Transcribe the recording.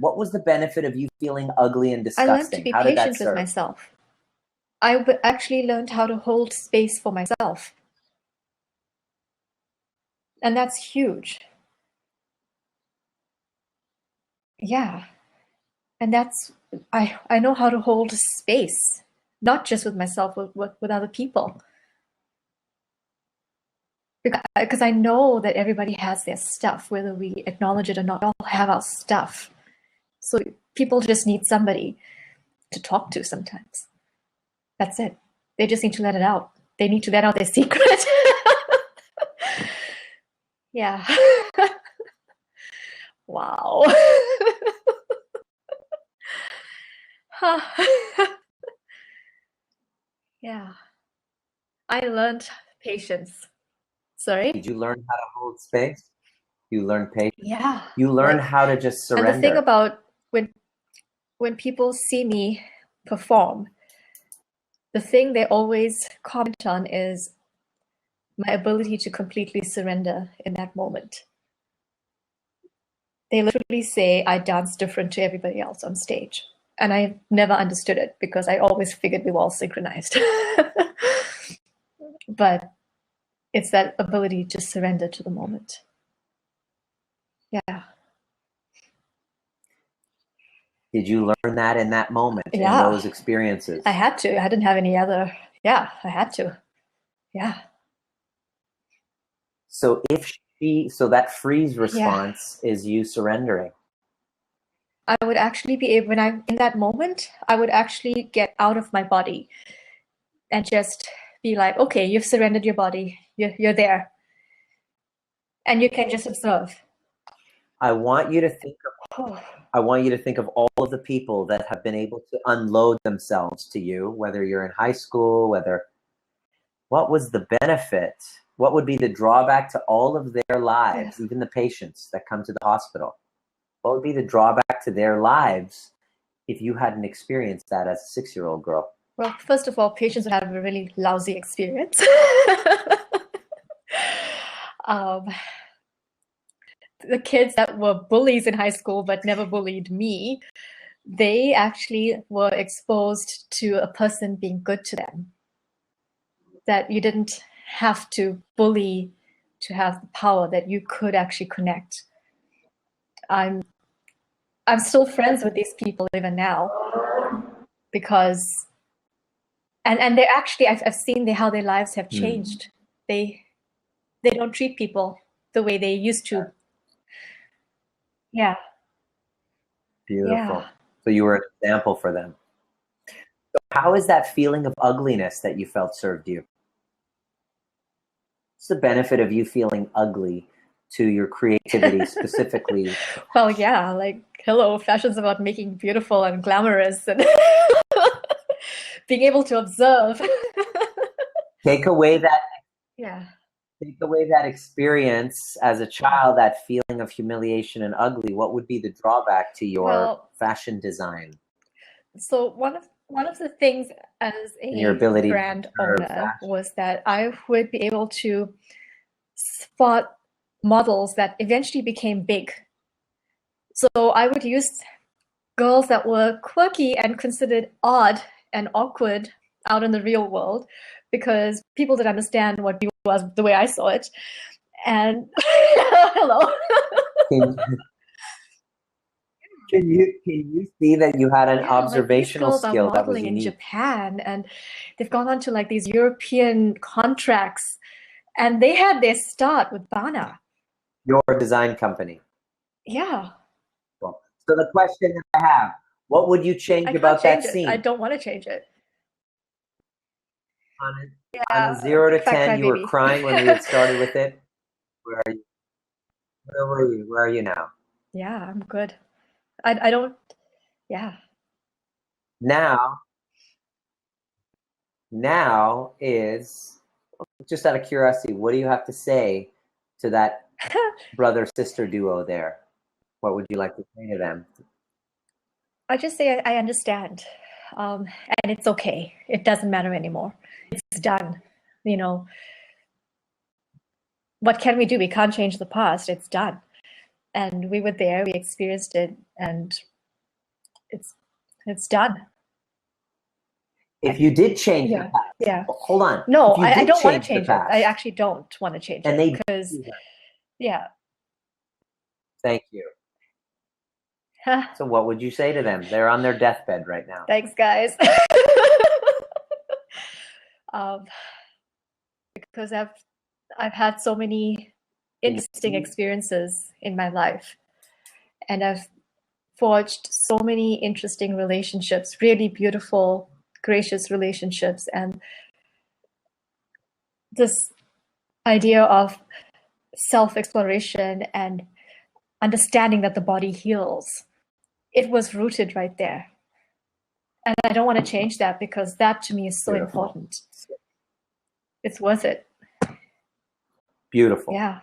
What was the benefit of you feeling ugly and I learned to disgusting? be How did that patient with serve? myself. Actually learned how to hold space for myself. And that's huge. Yeah. And that's, I know how to hold space, not just with myself, with other people. Because I know that everybody has their stuff, whether we acknowledge it or not, we all have our stuff. So people just need somebody to talk to sometimes. That's it. They just need to let it out. They need to let out their secret. Yeah. Wow. Yeah. I learned patience. Sorry? Did you learn how to hold space? You learned patience. Yeah. You learned Like, how to just and the thing surrender. about when people see me perform, the thing they always comment on is my ability to completely surrender in that moment. They literally say I dance different to everybody else on stage. And I never understood it because I always figured we were all synchronized. But it's that ability to surrender to the moment. Yeah. Did you learn that in that moment, in Yeah. those experiences? I had to. I didn't have any other. Yeah, I had to. Yeah. So so that freeze Yeah. response is you surrendering. I would actually be able, when I'm in that moment, I would actually get out of my body and just be like, okay, you've surrendered your body. You're there. And you can just observe. I want you to think of I want you to think of all of the people that have been able to unload themselves to you, whether you're in high school, what was the benefit? What would be the drawback to all of their lives, Yes. even the patients that come to the hospital? What would be the drawback to their lives if you hadn't experienced that as a 6-year-old girl? Well, first of all, patients would have a really lousy experience. um, the kids that were bullies in high school but never bullied me, they actually were exposed to a person being good to them. That you didn't have to bully to have the power, that you could actually connect. I'm I'm still friends with these people even now because and they're actually I've seen how their lives have changed. They they don't treat people the way they used to. Yeah. Yeah. Beautiful. So you were an example for them. So how is that feeling of ugliness that you felt served you? What's the benefit of you feeling ugly to your creativity specifically? Well, yeah, like hello, fashion's about making beautiful and glamorous and being able to observe. Take away that Yeah. take away that experience as a child, that feeling of humiliation and ugly. What would be the drawback to your Well, fashion design so one of the things as and your a ability to brand serve owner fashion? was that I would be able to spot models that eventually became big. So I would use girls that were quirky and considered odd and awkward out in the real world because people didn't understand what beauty was the way I saw it. And hello. Can, can you see that you had an Yeah, like these observational girls are skill that was modeling in unique? Japan and they've gone on to like these European contracts and they had their start with Bana. Your design company. Yeah, Well, so the question that I have, what would you I change can't about that change it. I scene? don't want to change it. On a Yeah, 0 to big fat 10, you were crybaby. crying when we had started with it. Where are you? Where were you? Where are you now? Yeah, I'm good. I don't, yeah. Now, now is just out of curiosity, what do you have to say to that brother sister duo there? What would you like to say to them? I just say I understand. And it's okay. It doesn't matter anymore. It's done. You know, what can we do? We can't change the past. It's done. And we were there, we experienced it, and it's done. If you did change the Yeah, past, yeah. hold on. No, If you I did don't want to the change it. past, I actually don't want to change and it they because, do that. yeah. Thank you. So what would you say to them? They're on their deathbed right now. Thanks, guys. Because I've had so many interesting experiences in my life, and I've forged so many interesting relationships, really beautiful, gracious relationships, and this idea of self-exploration and understanding that the body heals, it was rooted right there. And I don't want to change that because that to me is so Beautiful. important. It's worth it. Beautiful. Yeah.